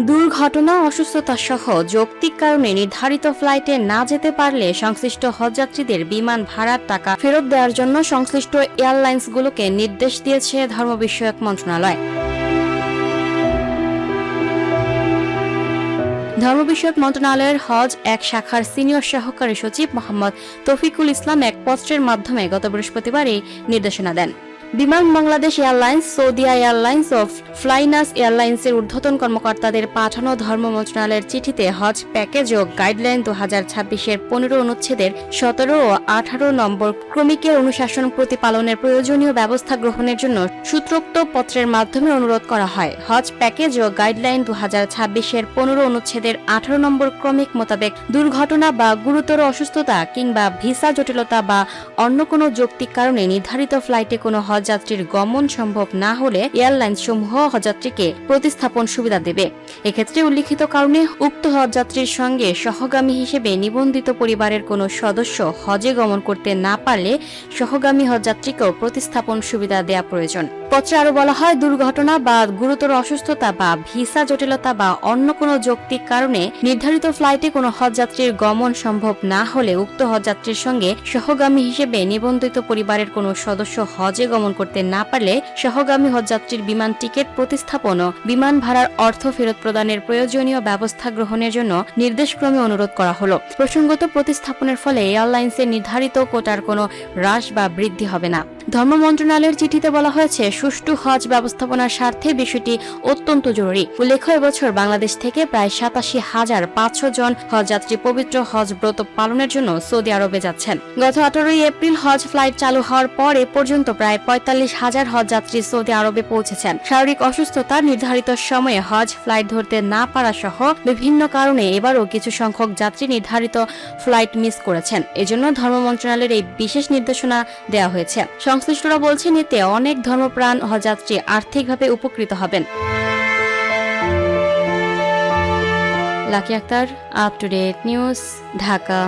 দুর্ঘটনা, অসুস্থতা সহ যৌক্তিক কারণে নির্ধারিত ফ্লাইটে না যেতে পারলে সংশ্লিষ্ট হজযাত্রীদের বিমান ভাড়ার টাকা ফেরত দেওয়ার জন্য সংশ্লিষ্ট এয়ারলাইন্সগুলোকে নির্দেশ দিয়েছে ধর্ম বিষয়ক মন্ত্রণালয়। ধর্ম বিষয়ক মন্ত্রণালয়ের হজ এক শাখার সিনিয়র সহকারী সচিব মোহাম্মদ তৌফিকুল ইসলাম এক পত্রের মাধ্যমে গত বৃহস্পতিবার এই নির্দেশনা দেন। বিমান বাংলাদেশ এয়ারলাইন্স, সৌদিয়া এয়ারলাইন্স ও ফ্লাইনাস এয়ারলাইন্সের ঊর্ধ্বতন কর্মকর্তাদের পাঠানো ধর্ম মন্ত্রণালয়ের চিঠিতে হজ প্যাকেজ ও গাইডলাইন 2026-এর 15 অনুচ্ছেদের 17 ও 18 নম্বর ক্রমিকের অনুশাসন প্রতিপালনের প্রয়োজনীয় ব্যবস্থা গ্রহণের জন্য সূত্রোক্ত পত্রের মাধ্যমে অনুরোধ করা হয়। হজ প্যাকেজ ও গাইডলাইন 2026-এর 15 অনুচ্ছেদের 18 নম্বর ক্রমিক মোতাবেক দুর্ঘটনা বা গুরুতর অসুস্থতা কিংবা ভিসা জটিলতা বা অন্য কোনো যৌক্তিক কারণে নির্ধারিত ফ্লাইটে কোনো হজযাত্রীর গমন সম্ভব না হলে এয়ারলাইন্স সমূহ হজযাত্রীকে প্রতিস্থাপন সুবিধা দেবে। এক্ষেত্রে উল্লিখিত কারণে উক্ত হজযাত্রীর সঙ্গে সহগামী হিসেবে নিবন্ধিত পরিবারের কোনো সদস্য হজে গমন করতে না পারলে সহগামী হজযাত্রীকেও প্রতিস্থাপন সুবিধা দেয়া প্রয়োজন। পত্রে আরো বলা হয়, দুর্ঘটনা বা গুরুতর অসুস্থতা বা ভিসা জটিলতা বা অন্য কোনো যৌক্তিক কারণে নির্ধারিত ফ্লাইটে কোনো হজযাত্রীর গমন সম্ভব না হলে উক্ত হজযাত্রীর সঙ্গে সহগামী হিসেবে নিবন্ধিত পরিবারের কোনো সদস্য হজে গমন করতে না পারলে সহগামী হজযাত্রীর বিমান টিকিট প্রতিস্থাপন ও বিমান ভাড়ার অর্থ ফেরত প্রদানের প্রয়োজনীয় ব্যবস্থা গ্রহণের জন্য নির্দেশক্রমে অনুরোধ করা হলো। প্রসঙ্গত প্রতিস্থাপনের ফলে এয়ারলাইন্সের নির্ধারিত কোটার কোনো হ্রাস বা বৃদ্ধি হবে না। ধর্ম মন্ত্রণালয়ের চিঠিতে বলা হয়েছে, সুষ্ঠু হজ ব্যবস্থাপনার স্বার্থে বিষয়টি অত্যন্ত জরুরি। উল্লেখ্য, এবছর বাংলাদেশ থেকে প্রায় 87,500 জন হজযাত্রী পবিত্র হজ ব্রত পালনের জন্য সৌদি আরবে যাচ্ছেন। গত 18 এপ্রিল হজ ফ্লাইট চালু হওয়ার পর এ পর্যন্ত প্রায় 45,000 হজযাত্রী সৌদি আরবে পৌঁছেছেন। শারীরিক অসুস্থতা, নির্ধারিত সময়ে হজ ফ্লাইট ধরতে না পারা সহ বিভিন্ন কারণে এবারও কিছু সংখ্যক যাত্রী নির্ধারিত ফ্লাইট মিস করেছেন। এজন্য ধর্ম মন্ত্রণালয়ের এই বিশেষ নির্দেশনা দেওয়া হয়েছে। সংশ্লিষ্টরা বলছেন, এতে অনেক ধর্মপ্রাণ হজযাত্রী আর্থিকভাবে উপকৃত হবেন। Lucky Akter, up to date news, Dhaka.